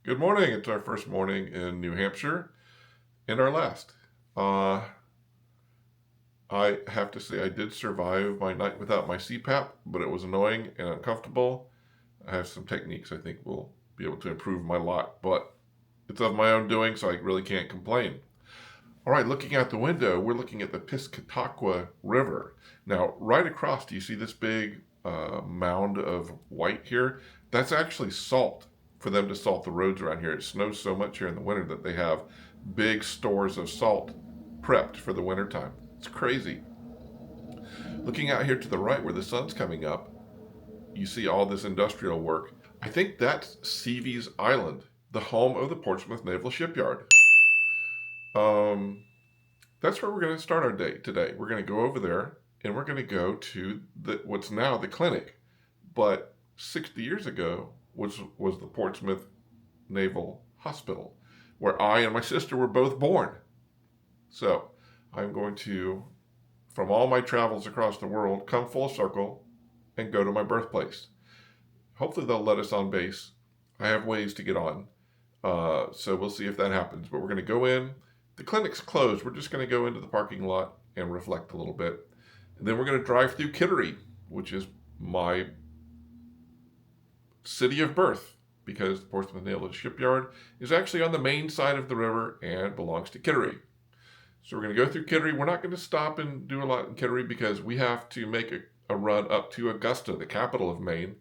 Good morning. It's our first morning in New Hampshire and our last. I have to say I did survive my night without my CPAP, but it was annoying and uncomfortable. I have some techniques I think will be able to improve my lot, but it's of my own doing, so I really can't complain. All right, looking out the window, we're looking at the Piscataqua River. Now, right across, do you see this big mound of white here? That's actually salt for them to salt the roads around here. It snows so much here in the winter that they have big stores of salt prepped for the winter time. It's crazy. Looking out here to the right where the sun's coming up, you see all this industrial work. I think that's Seavy's Island, the home of the Portsmouth Naval Shipyard. That's where we're going to start our day today. We're going to go over there and we're going to go to what's now the clinic, but 60 years ago was the Portsmouth Naval Hospital, where I and my sister were both born. So I'm going to, from all my travels across the world, come full circle and go to my birthplace. Hopefully they'll let us on base. I have ways to get on, so we'll see if that happens. But we're going to go in. The clinic's closed. We're just going to go into the parking lot and reflect a little bit. And then we're going to drive through Kittery, which is my city of birth, because the Portsmouth Naval Shipyard is actually on the Maine side of the river and belongs to Kittery. So we're going to go through Kittery. We're not going to stop and do a lot in Kittery because we have to make a run up to Augusta, the capital of Maine.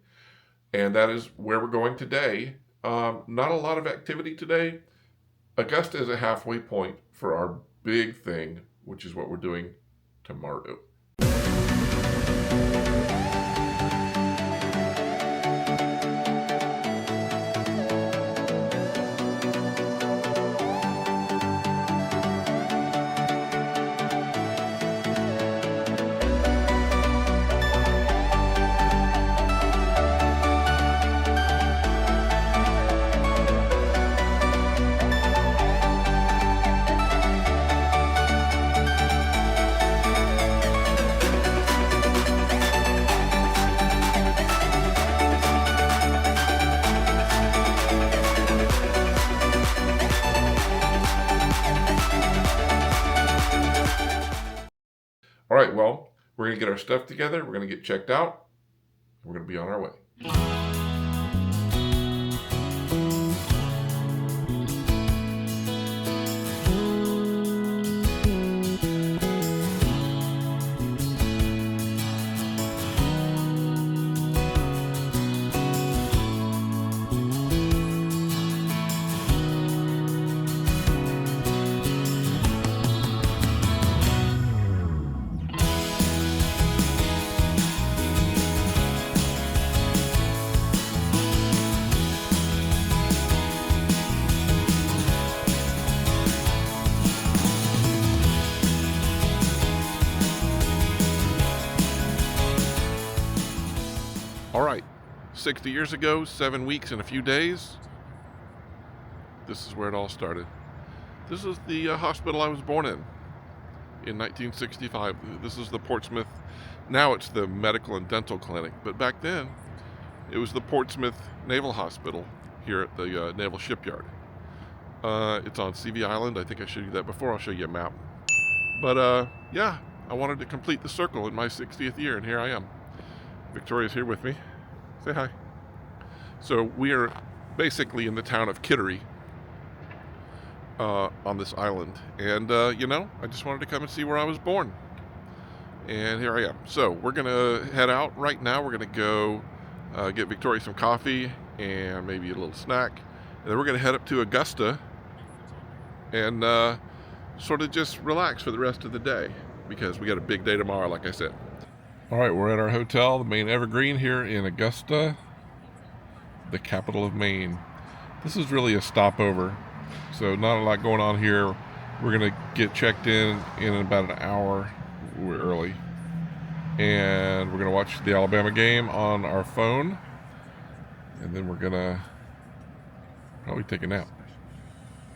And that is where we're going today. Not a lot of activity today. Augusta is a halfway point for our big thing, which is what we're doing tomorrow. All right, well, we're going to get our stuff together. We're going to get checked out. We're going to be on our way. All right, 60 years ago, 7 weeks and a few days, this is where it all started. This is the hospital I was born in 1965. This is the Portsmouth, now it's the Medical and Dental Clinic, but back then it was the Portsmouth Naval Hospital here at the Naval Shipyard. It's on Seavy Island. I think I showed you that before. I'll show you a map. But yeah, I wanted to complete the circle in my 60th year, and here I am. Victoria's here with me. Say hi. So we are basically in the town of Kittery on this island. And, I just wanted to come and see where I was born. And here I am. So we're going to head out right now. We're going to go get Victoria some coffee and maybe a little snack. And then we're going to head up to Augusta and sort of just relax for the rest of the day because we got a big day tomorrow, like I said. All right, we're at our hotel, the Maine Evergreen here in Augusta, the capital of Maine. This is really a stopover, so not a lot going on here. We're going to get checked in about an hour. We're early. And we're going to watch the Alabama game on our phone. And then we're going to probably take a nap.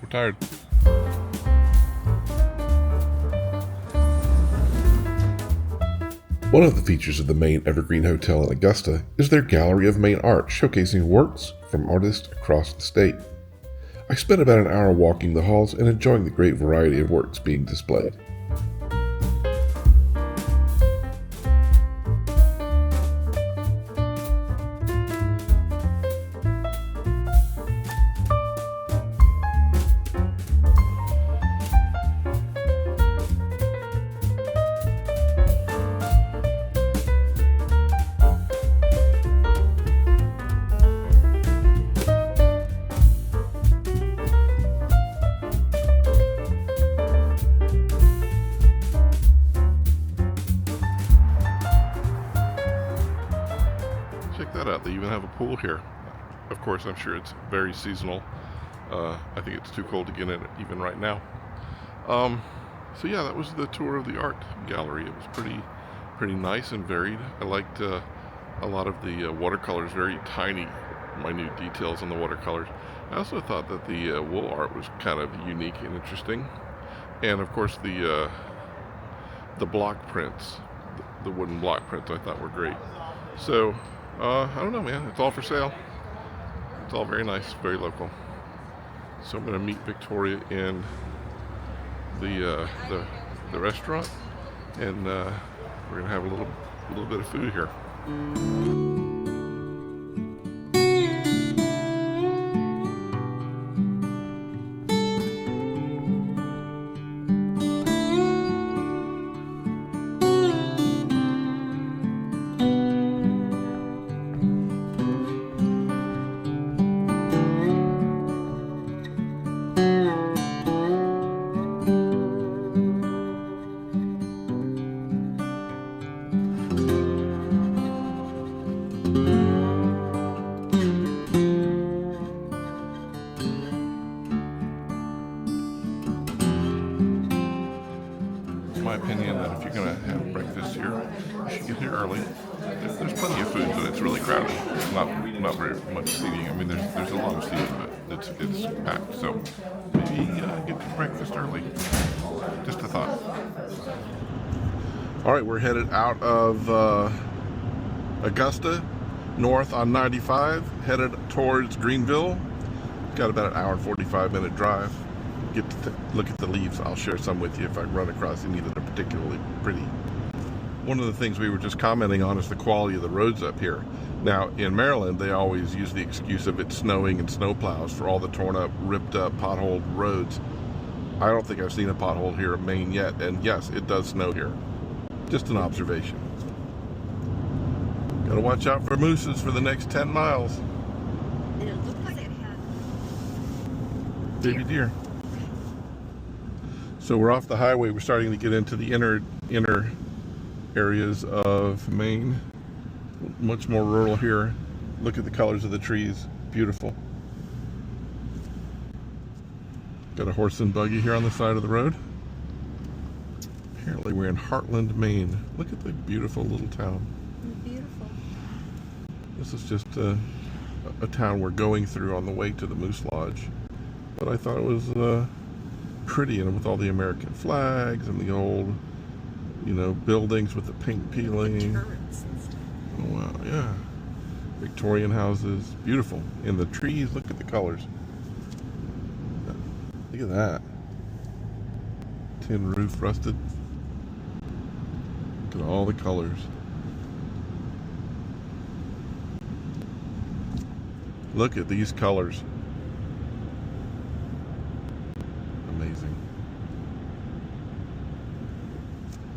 We're tired. One of the features of the Maine Evergreen Hotel in Augusta is their Gallery of Maine Art, showcasing works from artists across the state. I spent about an hour walking the halls and enjoying the great variety of works being displayed. Check that out. They even have a pool here. Of course, I'm sure it's very seasonal. I think it's too cold to get in it even right now. So yeah, that was the tour of the art gallery. It was pretty nice and varied. I liked a lot of the watercolors, very tiny, minute details on the watercolors. I also thought that the wool art was kind of unique and interesting. And of course the block prints, the wooden block prints, I thought were great. So I don't know, man. It's all for sale. It's all very nice, very local. So I'm going to meet Victoria in the restaurant, and we're going to have a little bit of food here. My opinion that if you're going to have breakfast here, you should get here early. There's plenty of food, but it's really crowded. It's not very much seating. I mean, there's a lot of seating, but it's packed. So maybe get to breakfast early. Just a thought. All right, we're headed out of Augusta, north on 95, headed towards Greenville. Got about an hour and 45-minute drive. Get to look at the leaves. I'll share some with you if I run across any that are particularly pretty. One of the things we were just commenting on is the quality of the roads up here. Now in Maryland they always use the excuse of it snowing and snowplows for all the torn up, ripped up, potholed roads. I don't think I've seen a pothole here in Maine yet, and yes, it does snow here. Just an observation. Gotta watch out for mooses for the next 10 miles. And it looked like it had Baby deer. So we're off the highway. We're starting to get into the inner areas of Maine. Much more rural here. Look at the colors of the trees. Beautiful. Got a horse and buggy here on the side of the road. Apparently we're in Heartland, Maine. Look at the beautiful little town. beautiful. This is just a town we're going through on the way to the Moose Lodge. But I thought it was pretty, and with all the American flags and the old, buildings with the paint peeling. Turrets and stuff. Oh wow, yeah. Victorian houses, beautiful. And the trees, look at the colors. Look at that. Tin roof, rusted. Look at all the colors. Look at these colors. Amazing.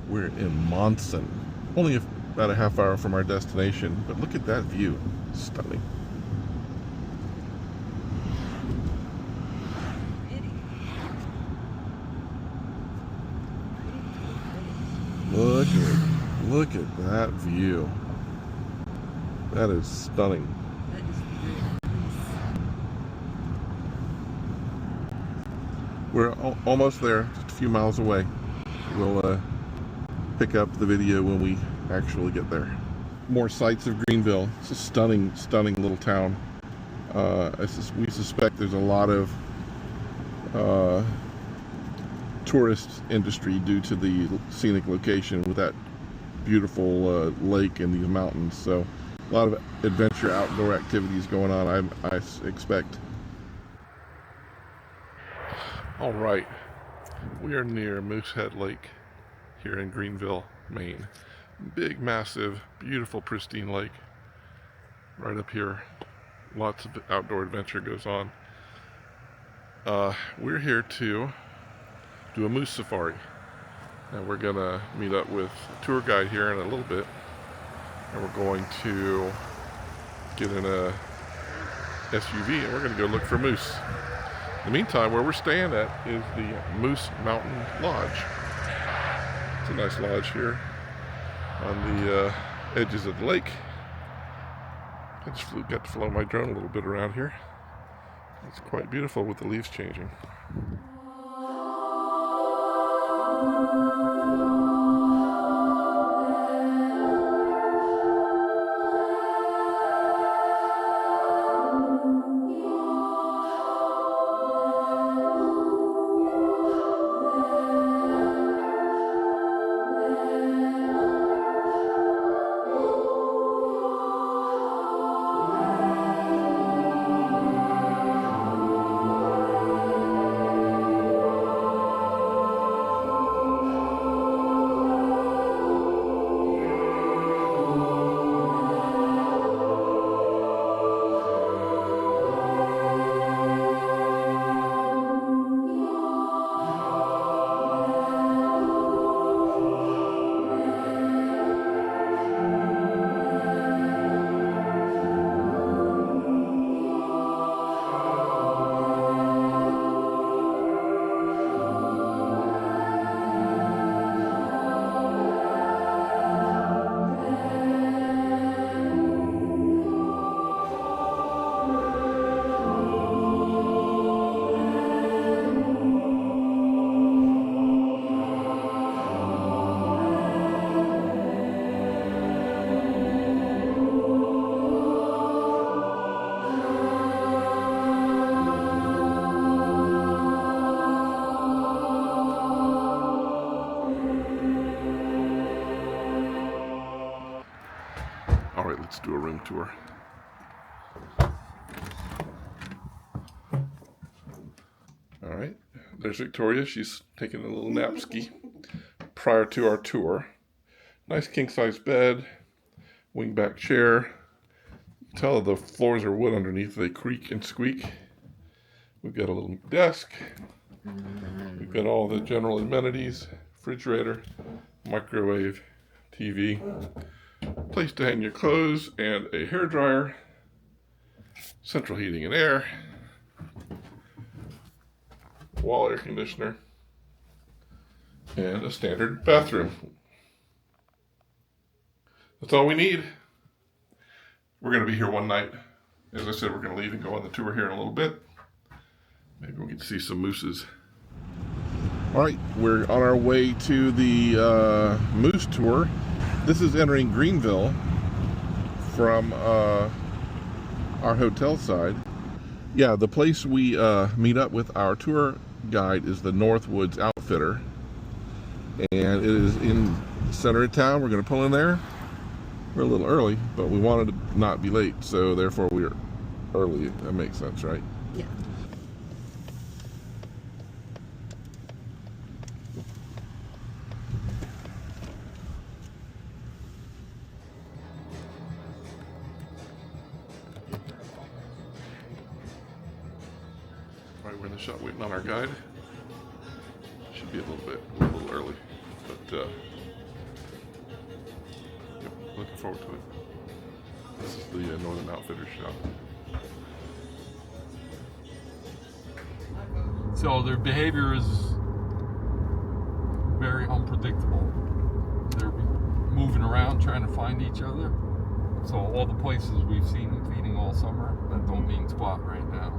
We're in Monson, only about a half hour from our destination, but look at that view. Stunning. Look at that view. That is stunning. That is really nice. We're almost there, just a few miles away. We'll pick up the video when we actually get there. More sights of Greenville. It's a stunning, stunning little town. We suspect there's a lot of tourist industry due to the scenic location with that beautiful lake and these mountains. So a lot of adventure outdoor activities going on, I expect. All right, we are near Moosehead Lake here in Greenville, Maine. Big, massive, beautiful, pristine lake right up here. Lots of outdoor adventure goes on. We're here to do a moose safari. And we're gonna meet up with a tour guide here in a little bit. And we're going to get in a SUV and we're gonna go look for moose. In the meantime, where we're staying at is the Moose Mountain Lodge. It's a nice lodge here on the edges of the lake. I just got to fly my drone a little bit around here. It's quite beautiful with the leaves changing. All right, let's do a room tour. All right, there's Victoria. She's taking a little nap ski prior to our tour. Nice king-size bed, wing-back chair. Tell the floors are wood underneath. They creak and squeak. We've got a little desk. We've got all the general amenities, refrigerator, microwave, TV, place to hang your clothes, and a hairdryer, central heating and air, wall air conditioner, and a standard bathroom. That's all we need. We're going to be here one night. As I said, we're going to leave and go on the tour here in a little bit. Maybe we'll get to see some mooses. All right, we're on our way to the moose tour. This is entering Greenville from our hotel side. Yeah, the place we meet up with our tour guide is the Northwoods Outfitter. And it is in the center of town. We're going to pull in there. We're a little early, but we wanted to not be late, so therefore we are early. That makes sense, right? Yeah. All right, we're in the shop waiting on our guide. Should be a little early, but yep, looking forward to it. This is the Northern Outfitters shop. So their behavior is very unpredictable. They're moving around trying to find each other. So all the places we've seen them feeding all summer, that don't mean squat right now.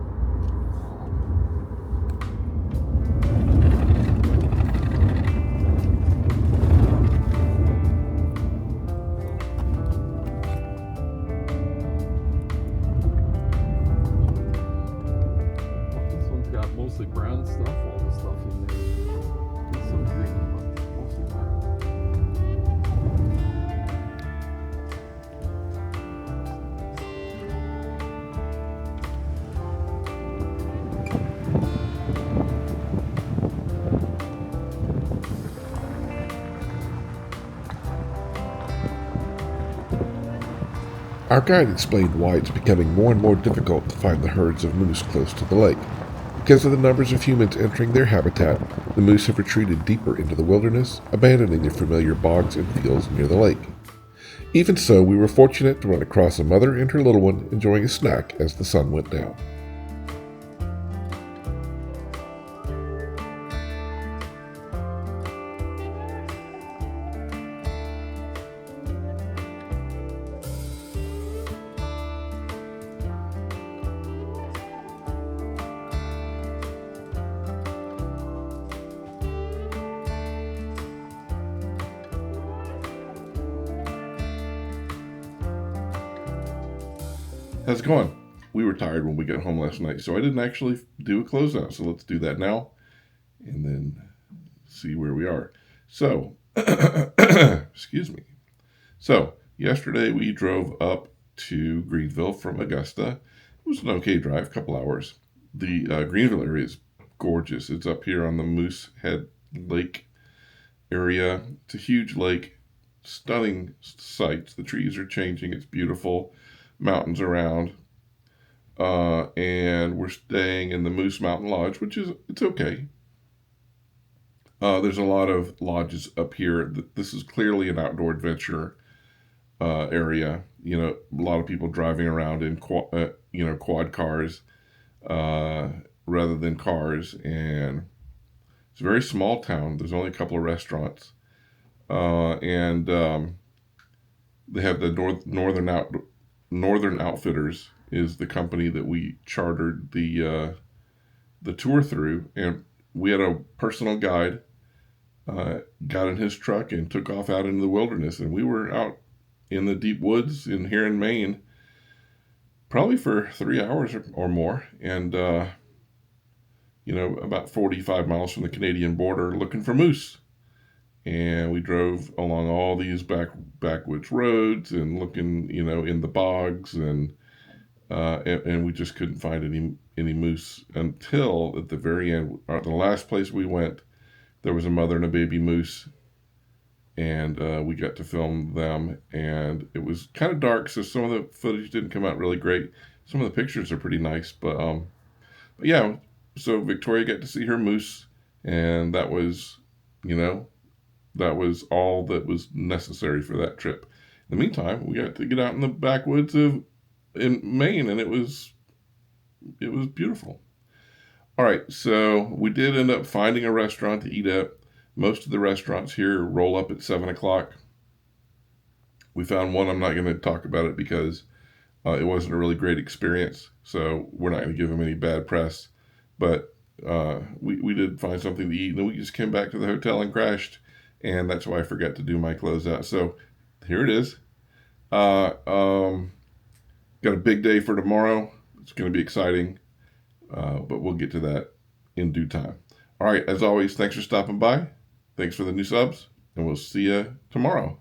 This one's got mostly brown stuff, all the stuff in there. There's some green, but mostly brown. Our guide explained why it's becoming more and more difficult to find the herds of moose close to the lake. Because of the numbers of humans entering their habitat, the moose have retreated deeper into the wilderness, abandoning their familiar bogs and fields near the lake. Even so, we were fortunate to run across a mother and her little one enjoying a snack as the sun went down. How's it going? We were tired when we got home last night, so I didn't actually do a closeout. So let's do that now and then see where we are. So, excuse me. So, yesterday we drove up to Greenville from Augusta. It was an okay drive, a couple hours. The Greenville area is gorgeous. It's up here on the Moosehead Lake area. It's a huge lake, stunning sights. The trees are changing. It's beautiful. Mountains around, and we're staying in the Moose Mountain Lodge, which is, it's okay. There's a lot of lodges up here. This is clearly an outdoor adventure area. You know, a lot of people driving around in quad cars rather than cars, and it's a very small town. There's only a couple of restaurants, and they have the Northern Outfitters is the company that we chartered the tour through, and we had a personal guide. Got in his truck and took off out into the wilderness, and we were out in the deep woods here in Maine, probably for 3 hours or more, and about 45 miles from the Canadian border, looking for moose. And we drove along all these backwoods roads and looking, in the bogs, and we just couldn't find any moose until at the very end. The last place we went, there was a mother and a baby moose, and we got to film them. And it was kind of dark, so some of the footage didn't come out really great. Some of the pictures are pretty nice, but yeah. So Victoria got to see her moose, and that was, that was all that was necessary for that trip. In the meantime, we got to get out in the backwoods in Maine, and it was beautiful. All right, so we did end up finding a restaurant to eat at. Most of the restaurants here roll up at 7 o'clock. We found one. I'm not going to talk about it because it wasn't a really great experience, so we're not going to give them any bad press. But we did find something to eat, and then we just came back to the hotel and crashed. And that's why I forgot to do my closeout. So here it is. Got a big day for tomorrow. It's going to be exciting, but we'll get to that in due time. All right, as always, thanks for stopping by. Thanks for the new subs, and we'll see you tomorrow.